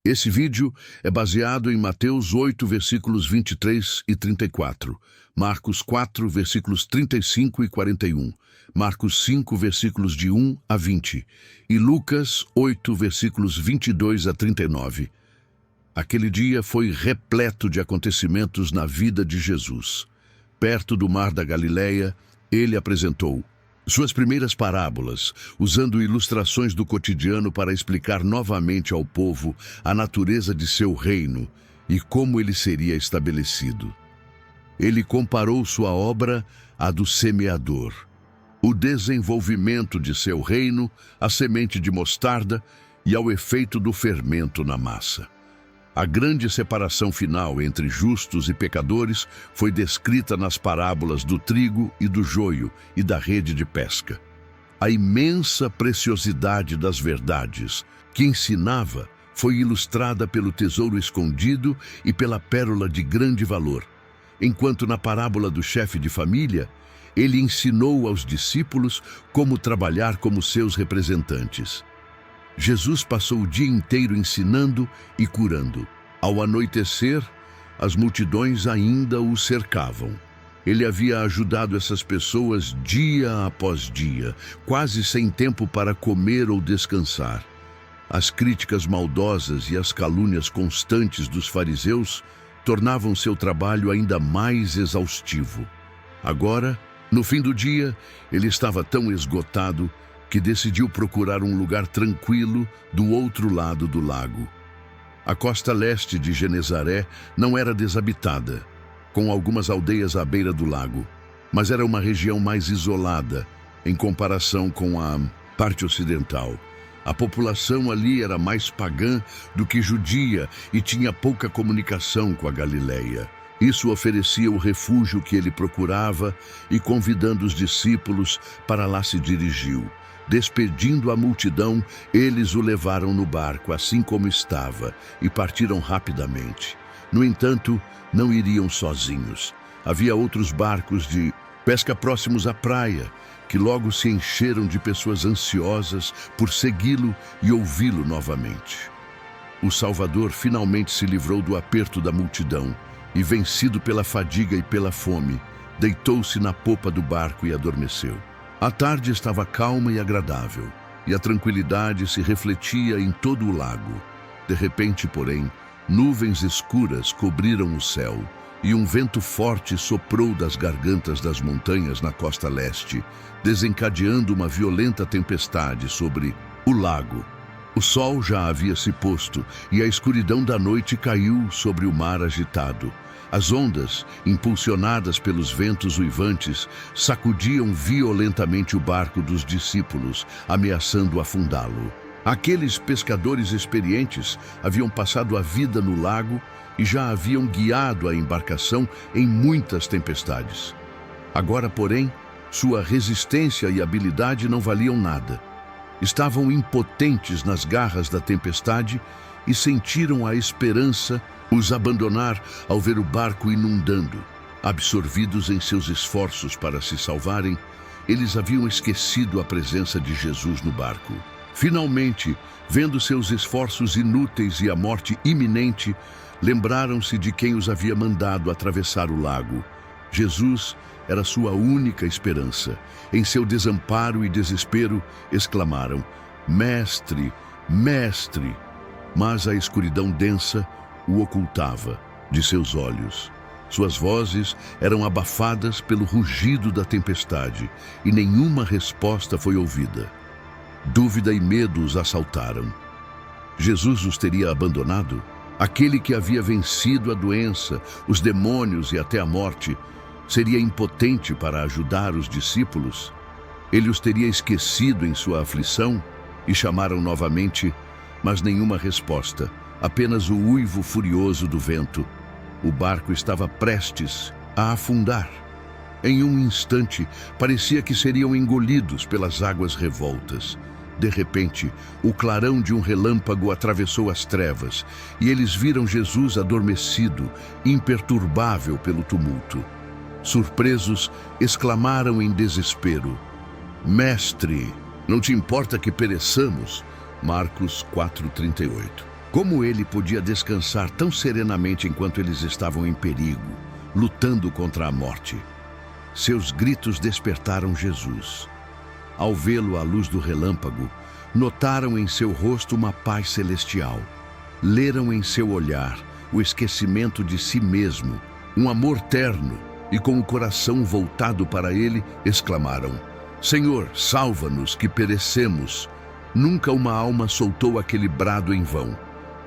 Esse vídeo é baseado em Mateus 8, versículos 23 e 34, Marcos 4, versículos 35 e 41, Marcos 5, versículos de 1 a 20 e Lucas 8, versículos 22 a 39. Aquele dia foi repleto de acontecimentos na vida de Jesus. Perto do mar da Galileia, ele apresentou suas primeiras parábolas, usando ilustrações do cotidiano para explicar novamente ao povo a natureza de seu reino e como ele seria estabelecido. Ele comparou sua obra à do semeador, o desenvolvimento de seu reino à semente de mostarda e ao efeito do fermento na massa. A grande separação final entre justos e pecadores foi descrita nas parábolas do trigo e do joio e da rede de pesca. A imensa preciosidade das verdades que ensinava foi ilustrada pelo tesouro escondido e pela pérola de grande valor, enquanto na parábola do chefe de família, ele ensinou aos discípulos como trabalhar como seus representantes. Jesus passou o dia inteiro ensinando e curando. Ao anoitecer, as multidões ainda o cercavam. Ele havia ajudado essas pessoas dia após dia, quase sem tempo para comer ou descansar. As críticas maldosas e as calúnias constantes dos fariseus tornavam seu trabalho ainda mais exaustivo. Agora, no fim do dia, ele estava tão esgotado que decidiu procurar um lugar tranquilo do outro lado do lago. A costa leste de Genezaré não era desabitada, com algumas aldeias à beira do lago, mas era uma região mais isolada em comparação com a parte ocidental. A população ali era mais pagã do que judia e tinha pouca comunicação com a Galileia. Isso oferecia o refúgio que ele procurava e, convidando os discípulos, para lá se dirigiu. Despedindo a multidão, eles o levaram no barco, assim como estava, e partiram rapidamente. No entanto, não iriam sozinhos. Havia outros barcos de pesca próximos à praia, que logo se encheram de pessoas ansiosas por segui-lo e ouvi-lo novamente. O Salvador finalmente se livrou do aperto da multidão e, vencido pela fadiga e pela fome, deitou-se na popa do barco e adormeceu. A tarde estava calma e agradável, e a tranquilidade se refletia em todo o lago. De repente, porém, nuvens escuras cobriram o céu, e um vento forte soprou das gargantas das montanhas na costa leste, desencadeando uma violenta tempestade sobre o lago. O sol já havia se posto, e a escuridão da noite caiu sobre o mar agitado. As ondas, impulsionadas pelos ventos uivantes, sacudiam violentamente o barco dos discípulos, ameaçando afundá-lo. Aqueles pescadores experientes haviam passado a vida no lago e já haviam guiado a embarcação em muitas tempestades. Agora, porém, sua resistência e habilidade não valiam nada. Estavam impotentes nas garras da tempestade e sentiram a esperança os abandonar ao ver o barco inundando. Absorvidos em seus esforços para se salvarem, eles haviam esquecido a presença de Jesus no barco. Finalmente, vendo seus esforços inúteis e a morte iminente, lembraram-se de quem os havia mandado atravessar o lago. Jesus era sua única esperança. Em seu desamparo e desespero, exclamaram: "Mestre, Mestre!" Mas a escuridão densa o ocultava de seus olhos. Suas vozes eram abafadas pelo rugido da tempestade e nenhuma resposta foi ouvida. Dúvida e medo os assaltaram. Jesus os teria abandonado? Aquele que havia vencido a doença, os demônios e até a morte, seria impotente para ajudar os discípulos? Ele os teria esquecido em sua aflição? E chamaram novamente, mas nenhuma resposta. Apenas o uivo furioso do vento. O barco estava prestes a afundar. Em um instante, parecia que seriam engolidos pelas águas revoltas. De repente, o clarão de um relâmpago atravessou as trevas, e eles viram Jesus adormecido, imperturbável pelo tumulto. Surpresos, exclamaram em desespero: "Mestre, não te importa que pereçamos?" Marcos 4:38. Como ele podia descansar tão serenamente enquanto eles estavam em perigo, lutando contra a morte? Seus gritos despertaram Jesus. Ao vê-lo à luz do relâmpago, notaram em seu rosto uma paz celestial. Leram em seu olhar o esquecimento de si mesmo, um amor terno, e com o coração voltado para ele, exclamaram: Senhor, salva-nos que perecemos. Nunca uma alma soltou aquele brado em vão.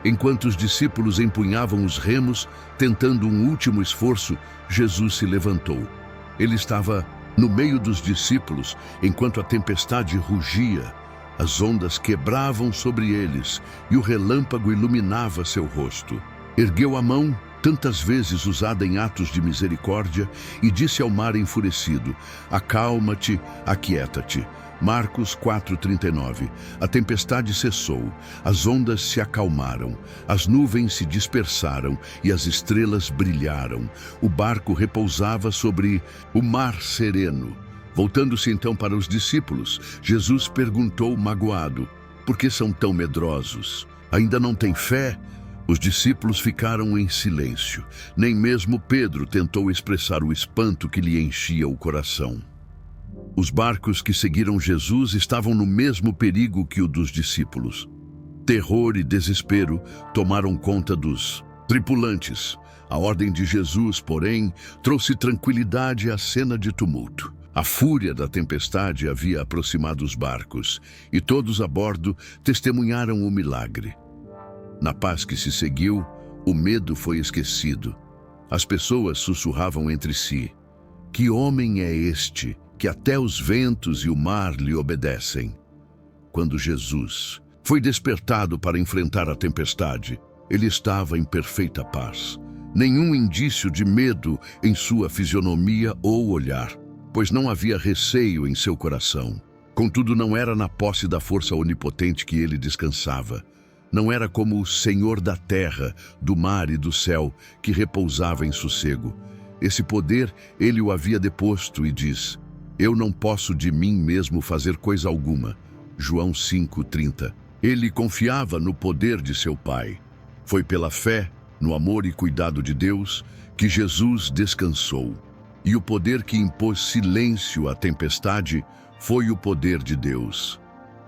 Enquanto os discípulos empunhavam os remos, tentando um último esforço, Jesus se levantou. Ele estava no meio dos discípulos, enquanto a tempestade rugia. As ondas quebravam sobre eles e o relâmpago iluminava seu rosto. Ergueu a mão, tantas vezes usada em atos de misericórdia, e disse ao mar enfurecido: Acalma-te, aquieta-te. Marcos 4:39. A tempestade cessou, as ondas se acalmaram, as nuvens se dispersaram e as estrelas brilharam. O barco repousava sobre o mar sereno. Voltando-se então para os discípulos, Jesus perguntou magoado: Por que são tão medrosos? Ainda não têm fé? Os discípulos ficaram em silêncio. Nem mesmo Pedro tentou expressar o espanto que lhe enchia o coração. Os barcos que seguiram Jesus estavam no mesmo perigo que o dos discípulos. Terror e desespero tomaram conta dos tripulantes. A ordem de Jesus, porém, trouxe tranquilidade à cena de tumulto. A fúria da tempestade havia aproximado os barcos, e todos a bordo testemunharam o milagre. Na paz que se seguiu, o medo foi esquecido. As pessoas sussurravam entre si: Que homem é este, que até os ventos e o mar lhe obedecem? Quando Jesus foi despertado para enfrentar a tempestade, ele estava em perfeita paz. Nenhum indício de medo em sua fisionomia ou olhar, pois não havia receio em seu coração. Contudo, não era na posse da força onipotente que ele descansava. Não era como o Senhor da terra, do mar e do céu, que repousava em sossego. Esse poder ele o havia deposto e diz: Eu não posso de mim mesmo fazer coisa alguma. João 5:30. Ele confiava no poder de seu Pai. Foi pela fé, no amor e cuidado de Deus, que Jesus descansou. E o poder que impôs silêncio à tempestade foi o poder de Deus.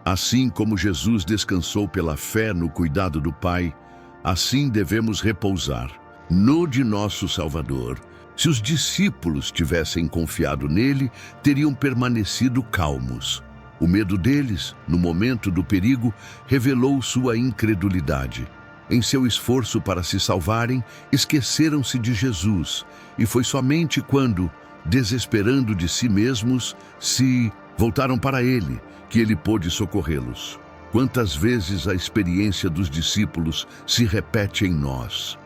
Assim como Jesus descansou pela fé no cuidado do Pai, assim devemos repousar no de nosso Salvador. Se os discípulos tivessem confiado nele, teriam permanecido calmos. O medo deles, no momento do perigo, revelou sua incredulidade. Em seu esforço para se salvarem, esqueceram-se de Jesus, e foi somente quando, desesperando de si mesmos, se voltaram para ele, que ele pôde socorrê-los. Quantas vezes a experiência dos discípulos se repete em nós?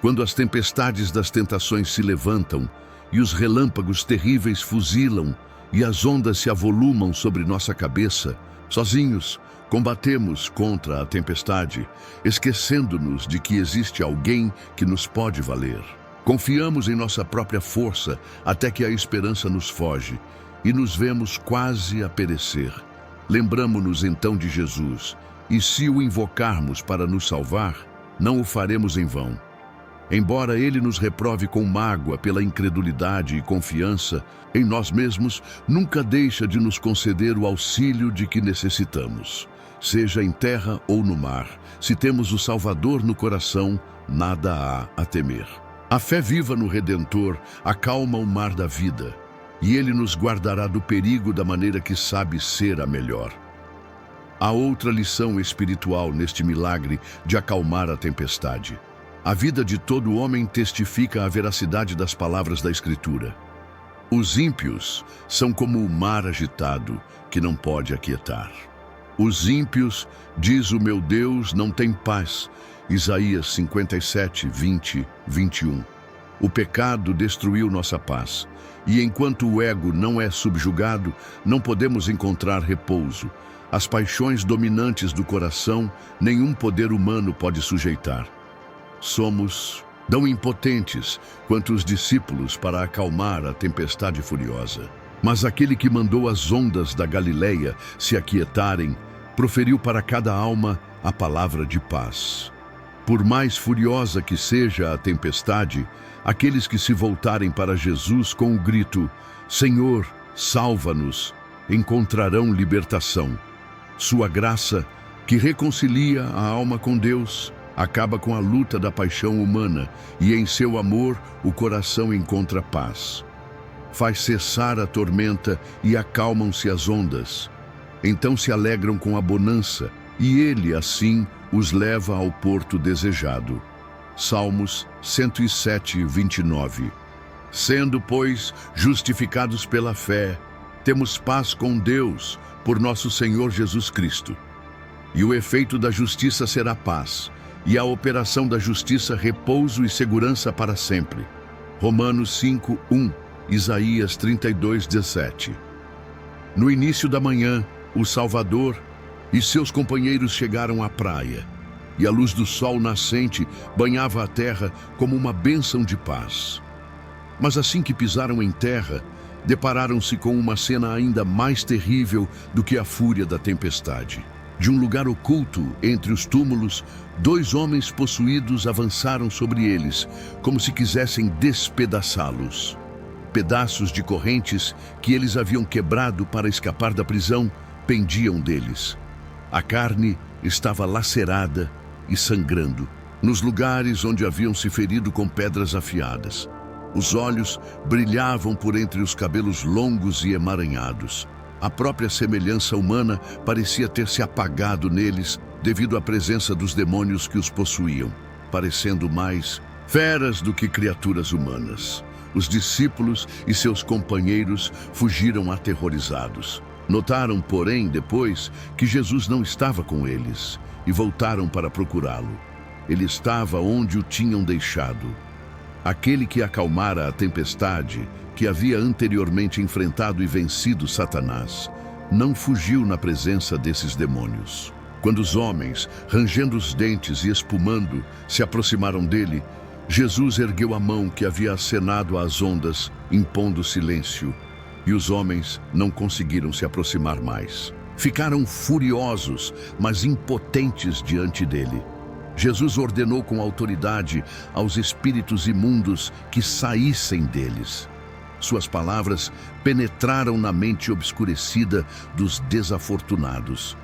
Quando as tempestades das tentações se levantam, e os relâmpagos terríveis fuzilam, e as ondas se avolumam sobre nossa cabeça, sozinhos, combatemos contra a tempestade, esquecendo-nos de que existe alguém que nos pode valer. Confiamos em nossa própria força até que a esperança nos foge, e nos vemos quase a perecer. Lembramo-nos então de Jesus, e se o invocarmos para nos salvar, não o faremos em vão. Embora ele nos reprove com mágoa pela incredulidade e confiança em nós mesmos, nunca deixa de nos conceder o auxílio de que necessitamos. Seja em terra ou no mar, se temos o Salvador no coração, nada há a temer. A fé viva no Redentor acalma o mar da vida, e ele nos guardará do perigo da maneira que sabe ser a melhor. Há outra lição espiritual neste milagre de acalmar a tempestade. A vida de todo homem testifica a veracidade das palavras da Escritura. Os ímpios são como o mar agitado, que não pode aquietar. Os ímpios, diz o meu Deus, não têm paz. Isaías 57, 20, 21. O pecado destruiu nossa paz, e enquanto o ego não é subjugado, não podemos encontrar repouso. As paixões dominantes do coração, nenhum poder humano pode sujeitar. Somos tão impotentes quanto os discípulos para acalmar a tempestade furiosa. Mas aquele que mandou as ondas da Galileia se aquietarem, proferiu para cada alma a palavra de paz. Por mais furiosa que seja a tempestade, aqueles que se voltarem para Jesus com o grito: Senhor, salva-nos, encontrarão libertação. Sua graça, que reconcilia a alma com Deus, acaba com a luta da paixão humana e em seu amor o coração encontra paz. Faz cessar a tormenta e acalmam-se as ondas. Então se alegram com a bonança e ele, assim, os leva ao porto desejado. Salmos 107, 29. Sendo, pois, justificados pela fé, temos paz com Deus por nosso Senhor Jesus Cristo. E o efeito da justiça será paz, e a operação da justiça repouso e segurança para sempre. Romanos 5, 1, Isaías 32, 17. No início da manhã, o Salvador e seus companheiros chegaram à praia, e a luz do sol nascente banhava a terra como uma bênção de paz. Mas assim que pisaram em terra, depararam-se com uma cena ainda mais terrível do que a fúria da tempestade. De um lugar oculto, entre os túmulos, 2 homens possuídos avançaram sobre eles, como se quisessem despedaçá-los. Pedaços de correntes que eles haviam quebrado para escapar da prisão pendiam deles. A carne estava lacerada e sangrando, nos lugares onde haviam se ferido com pedras afiadas. Os olhos brilhavam por entre os cabelos longos e emaranhados. A própria semelhança humana parecia ter se apagado neles devido à presença dos demônios que os possuíam, parecendo mais feras do que criaturas humanas. Os discípulos e seus companheiros fugiram aterrorizados. Notaram, porém, depois, que Jesus não estava com eles e voltaram para procurá-lo. Ele estava onde o tinham deixado. Aquele que acalmara a tempestade, que havia anteriormente enfrentado e vencido Satanás, não fugiu na presença desses demônios. Quando os homens, rangendo os dentes e espumando, se aproximaram dele, Jesus ergueu a mão que havia acenado às ondas, impondo silêncio, e os homens não conseguiram se aproximar mais. Ficaram furiosos, mas impotentes diante dele. Jesus ordenou com autoridade aos espíritos imundos que saíssem deles. Suas palavras penetraram na mente obscurecida dos desafortunados.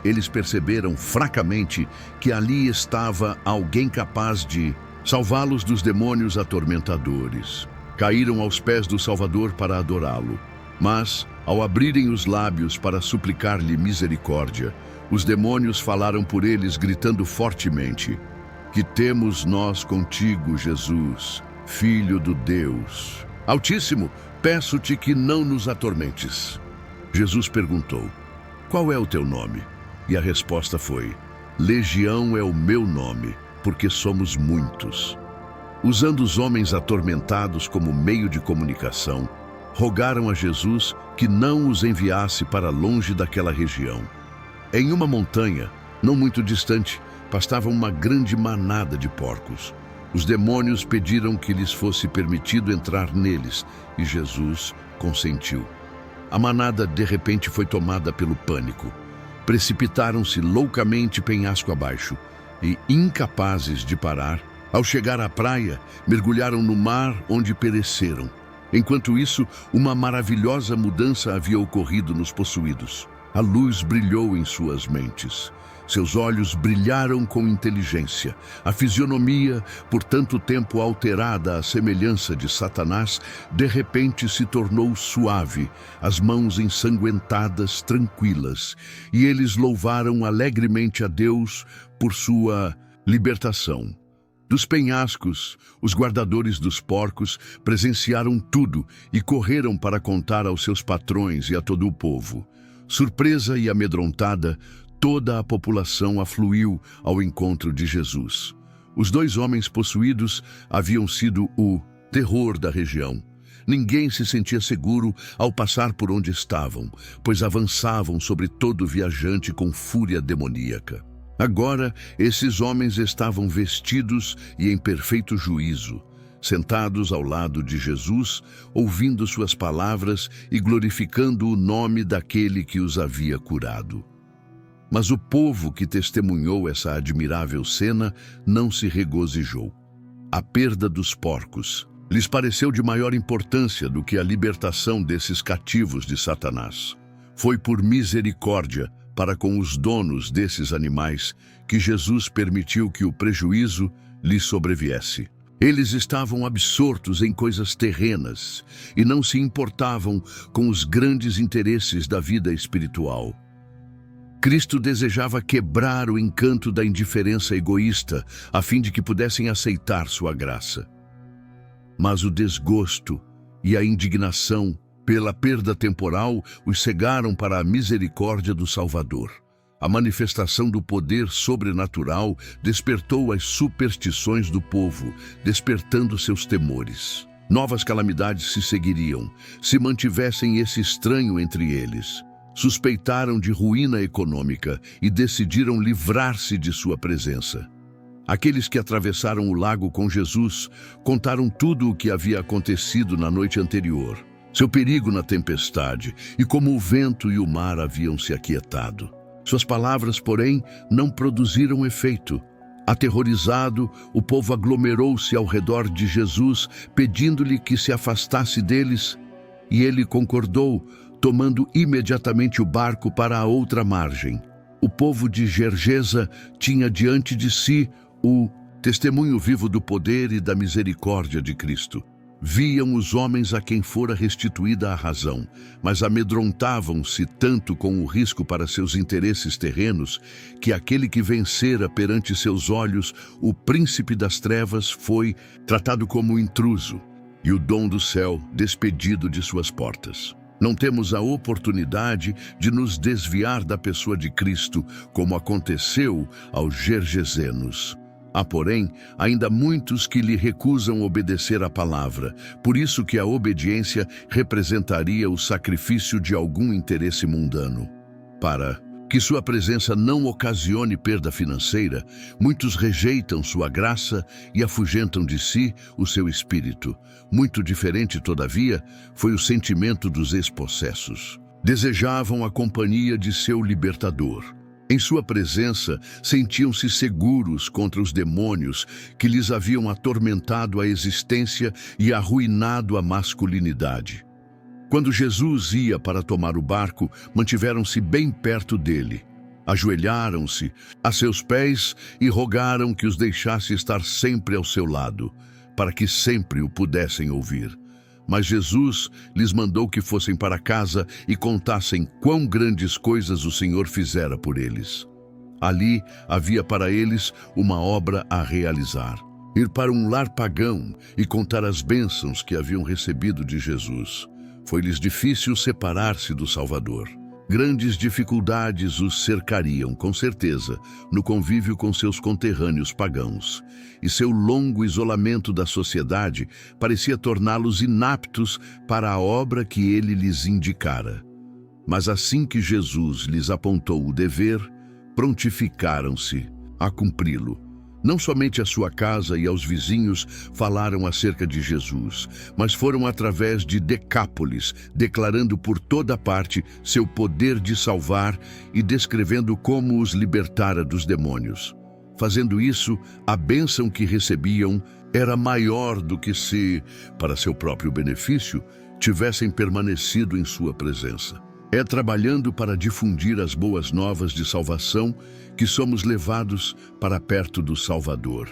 Eles perceberam fracamente que ali estava alguém capaz de salvá-los dos demônios atormentadores. Caíram aos pés do Salvador para adorá-lo. Mas, ao abrirem os lábios para suplicar-lhe misericórdia, os demônios falaram por eles, gritando fortemente: Que temos nós contigo, Jesus, Filho do Deus Altíssimo, peço-te que não nos atormentes. Jesus perguntou: Qual é o teu nome? E a resposta foi: Legião é o meu nome, porque somos muitos. Usando os homens atormentados como meio de comunicação, rogaram a Jesus que não os enviasse para longe daquela região. Em uma montanha, não muito distante, pastava uma grande manada de porcos. Os demônios pediram que lhes fosse permitido entrar neles, e Jesus consentiu. A manada de repente foi tomada pelo pânico. Precipitaram-se loucamente penhasco abaixo, e, incapazes de parar, ao chegar à praia, mergulharam no mar onde pereceram. Enquanto isso, uma maravilhosa mudança havia ocorrido nos possuídos. A luz brilhou em suas mentes. Seus olhos brilharam com inteligência. A fisionomia, por tanto tempo alterada à semelhança de Satanás, de repente se tornou suave, as mãos ensanguentadas, tranquilas, e eles louvaram alegremente a Deus por sua libertação. Dos penhascos, os guardadores dos porcos presenciaram tudo e correram para contar aos seus patrões e a todo o povo. Surpresa e amedrontada, toda a população afluiu ao encontro de Jesus. Os 2 homens possuídos haviam sido o terror da região. Ninguém se sentia seguro ao passar por onde estavam, pois avançavam sobre todo viajante com fúria demoníaca. Agora, esses homens estavam vestidos e em perfeito juízo, sentados ao lado de Jesus, ouvindo suas palavras e glorificando o nome daquele que os havia curado. Mas o povo que testemunhou essa admirável cena não se regozijou. A perda dos porcos lhes pareceu de maior importância do que a libertação desses cativos de Satanás. Foi por misericórdia para com os donos desses animais que Jesus permitiu que o prejuízo lhes sobreviesse. Eles estavam absortos em coisas terrenas e não se importavam com os grandes interesses da vida espiritual. Cristo desejava quebrar o encanto da indiferença egoísta, a fim de que pudessem aceitar sua graça. Mas o desgosto e a indignação pela perda temporal os cegaram para a misericórdia do Salvador. A manifestação do poder sobrenatural despertou as superstições do povo, despertando seus temores. Novas calamidades se seguiriam, se mantivessem esse estranho entre eles. Suspeitaram de ruína econômica e decidiram livrar-se de sua presença. Aqueles que atravessaram o lago com Jesus contaram tudo o que havia acontecido na noite anterior, seu perigo na tempestade e como o vento e o mar haviam se aquietado. Suas palavras, porém, não produziram efeito. Aterrorizado, o povo aglomerou-se ao redor de Jesus, pedindo-lhe que se afastasse deles, e ele concordou, tomando imediatamente o barco para a outra margem. O povo de Gergesa tinha diante de si o testemunho vivo do poder e da misericórdia de Cristo. Viam os homens a quem fora restituída a razão, mas amedrontavam-se tanto com o risco para seus interesses terrenos, que aquele que vencera perante seus olhos o príncipe das trevas foi tratado como intruso, e o dom do céu despedido de suas portas. Não temos a oportunidade de nos desviar da pessoa de Cristo, como aconteceu aos gergesenos. Há, porém, ainda muitos que lhe recusam obedecer à palavra, por isso que a obediência representaria o sacrifício de algum interesse mundano. Para que sua presença não ocasione perda financeira, muitos rejeitam sua graça e afugentam de si o seu espírito. Muito diferente, todavia, foi o sentimento dos ex-possessos. Desejavam a companhia de seu libertador. Em sua presença, sentiam-se seguros contra os demônios que lhes haviam atormentado a existência e arruinado a masculinidade. Quando Jesus ia para tomar o barco, mantiveram-se bem perto dele. Ajoelharam-se a seus pés e rogaram que os deixasse estar sempre ao seu lado, para que sempre o pudessem ouvir. Mas Jesus lhes mandou que fossem para casa e contassem quão grandes coisas o Senhor fizera por eles. Ali havia para eles uma obra a realizar: ir para um lar pagão e contar as bênçãos que haviam recebido de Jesus. Foi-lhes difícil separar-se do Salvador. Grandes dificuldades os cercariam, com certeza, no convívio com seus conterrâneos pagãos, e seu longo isolamento da sociedade parecia torná-los inaptos para a obra que ele lhes indicara. Mas assim que Jesus lhes apontou o dever, prontificaram-se a cumpri-lo. Não somente à sua casa e aos vizinhos falaram acerca de Jesus, mas foram através de Decápolis, declarando por toda parte seu poder de salvar e descrevendo como os libertara dos demônios. Fazendo isso, a bênção que recebiam era maior do que se, para seu próprio benefício, tivessem permanecido em sua presença. É trabalhando para difundir as boas novas de salvação que somos levados para perto do Salvador.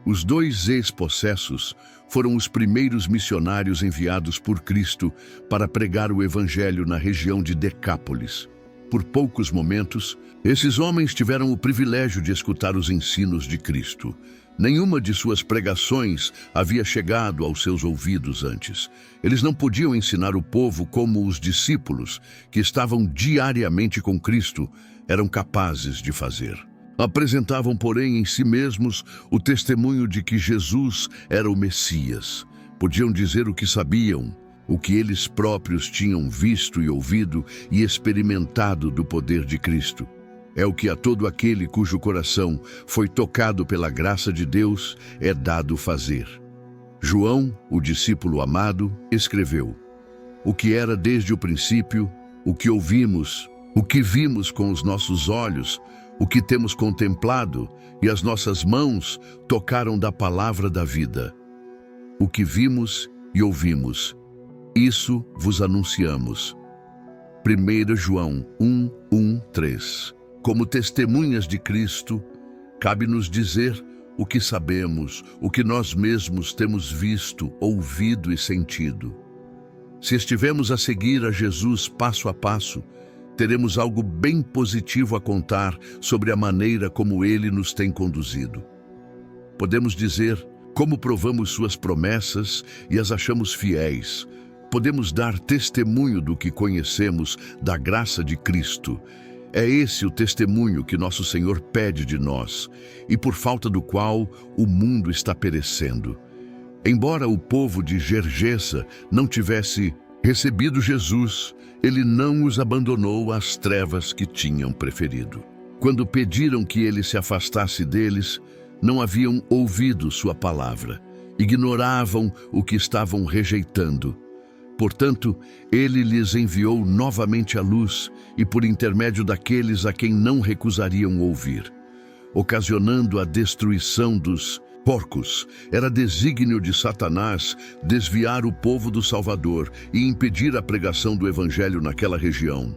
Os 2 ex-possessos foram os primeiros missionários enviados por Cristo para pregar o Evangelho na região de Decápolis. Por poucos momentos, esses homens tiveram o privilégio de escutar os ensinos de Cristo. Nenhuma de suas pregações havia chegado aos seus ouvidos antes. Eles não podiam ensinar o povo como os discípulos, que estavam diariamente com Cristo, eram capazes de fazer. Apresentavam, porém, em si mesmos o testemunho de que Jesus era o Messias. Podiam dizer o que sabiam, o que eles próprios tinham visto e ouvido e experimentado do poder de Cristo. É o que a todo aquele cujo coração foi tocado pela graça de Deus é dado fazer. João, o discípulo amado, escreveu: o que era desde o princípio, o que ouvimos, O que vimos com os nossos olhos, o que temos contemplado e as nossas mãos tocaram da palavra da vida. O que vimos e ouvimos, isso vos anunciamos. 1 João 1:3. Como testemunhas de Cristo, cabe-nos dizer o que sabemos, o que nós mesmos temos visto, ouvido e sentido. Se estivermos a seguir a Jesus passo a passo, teremos algo bem positivo a contar sobre a maneira como Ele nos tem conduzido. Podemos dizer como provamos suas promessas e as achamos fiéis. Podemos dar testemunho do que conhecemos da graça de Cristo. É esse o testemunho que nosso Senhor pede de nós e por falta do qual o mundo está perecendo. Embora o povo de Gergesa não tivesse recebido Jesus, ele não os abandonou às trevas que tinham preferido. Quando pediram que ele se afastasse deles, não haviam ouvido sua palavra, ignoravam o que estavam rejeitando. Portanto, ele lhes enviou novamente a luz e por intermédio daqueles a quem não recusariam ouvir, ocasionando a destruição dos porcos. Era desígnio de Satanás desviar o povo do Salvador e impedir a pregação do Evangelho naquela região.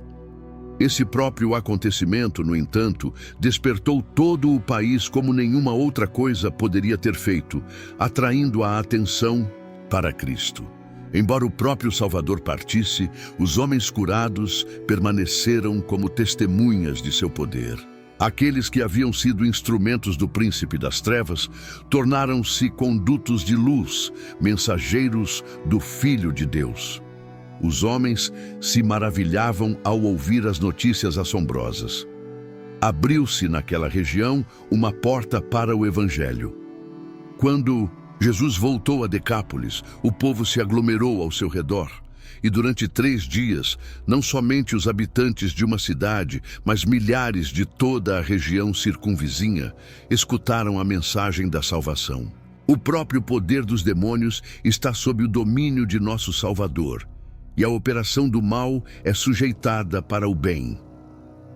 Esse próprio acontecimento, no entanto, despertou todo o país como nenhuma outra coisa poderia ter feito, atraindo a atenção para Cristo. Embora o próprio Salvador partisse, os homens curados permaneceram como testemunhas de seu poder. Aqueles que haviam sido instrumentos do príncipe das trevas tornaram-se condutos de luz, mensageiros do Filho de Deus. Os homens se maravilhavam ao ouvir as notícias assombrosas. Abriu-se naquela região uma porta para o Evangelho. Quando Jesus voltou a Decápolis, o povo se aglomerou ao seu redor. E durante 3 dias, não somente os habitantes de uma cidade, mas milhares de toda a região circunvizinha, escutaram a mensagem da salvação. O próprio poder dos demônios está sob o domínio de nosso Salvador, e a operação do mal é sujeitada para o bem.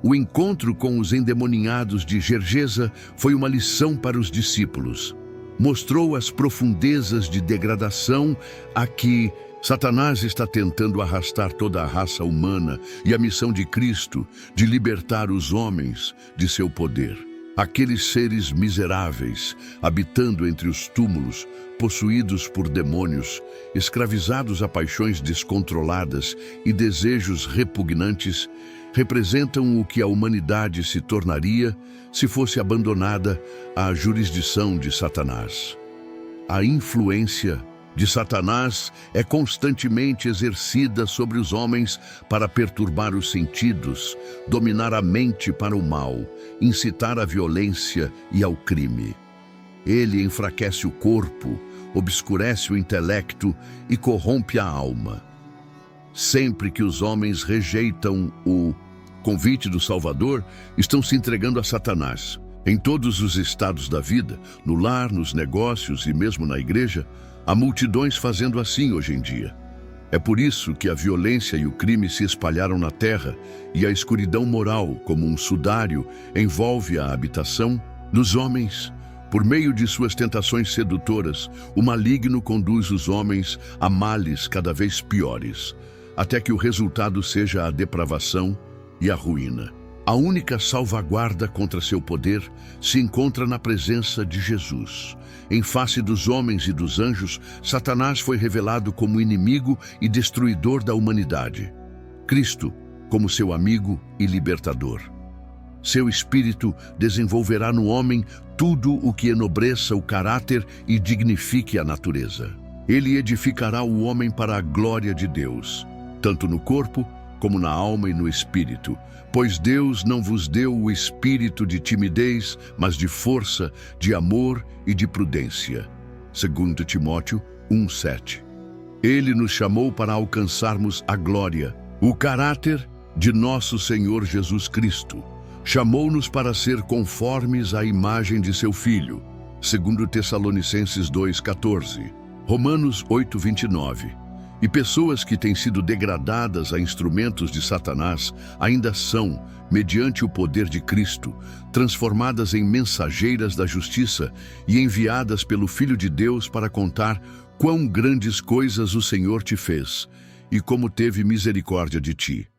O encontro com os endemoniados de Gergesa foi uma lição para os discípulos. Mostrou as profundezas de degradação a que Satanás está tentando arrastar toda a raça humana e a missão de Cristo de libertar os homens de seu poder. Aqueles seres miseráveis, habitando entre os túmulos, possuídos por demônios, escravizados a paixões descontroladas e desejos repugnantes, representam o que a humanidade se tornaria se fosse abandonada à jurisdição de Satanás. A influência de Satanás é constantemente exercida sobre os homens para perturbar os sentidos, dominar a mente para o mal, incitar à violência e ao crime. Ele enfraquece o corpo, obscurece o intelecto e corrompe a alma. Sempre que os homens rejeitam o convite do Salvador, estão se entregando a Satanás. Em todos os estados da vida, no lar, nos negócios e mesmo na igreja, há multidões fazendo assim hoje em dia. É por isso que a violência e o crime se espalharam na terra e a escuridão moral, como um sudário, envolve a habitação dos homens. Por meio de suas tentações sedutoras, o maligno conduz os homens a males cada vez piores, até que o resultado seja a depravação e a ruína. A única salvaguarda contra seu poder se encontra na presença de Jesus. Em face dos homens e dos anjos, Satanás foi revelado como inimigo e destruidor da humanidade. Cristo, como seu amigo e libertador. Seu espírito desenvolverá no homem tudo o que enobreça o caráter e dignifique a natureza. Ele edificará o homem para a glória de Deus, tanto no corpo como na alma e no espírito, pois Deus não vos deu o espírito de timidez, mas de força, de amor e de prudência. 2 Timóteo 1:7. Ele nos chamou para alcançarmos a glória, o caráter de nosso Senhor Jesus Cristo. Chamou-nos para ser conformes à imagem de seu Filho. 2 Tessalonicenses 2:14. Romanos 8:29. E pessoas que têm sido degradadas a instrumentos de Satanás ainda são, mediante o poder de Cristo, transformadas em mensageiras da justiça e enviadas pelo Filho de Deus para contar quão grandes coisas o Senhor te fez e como teve misericórdia de ti.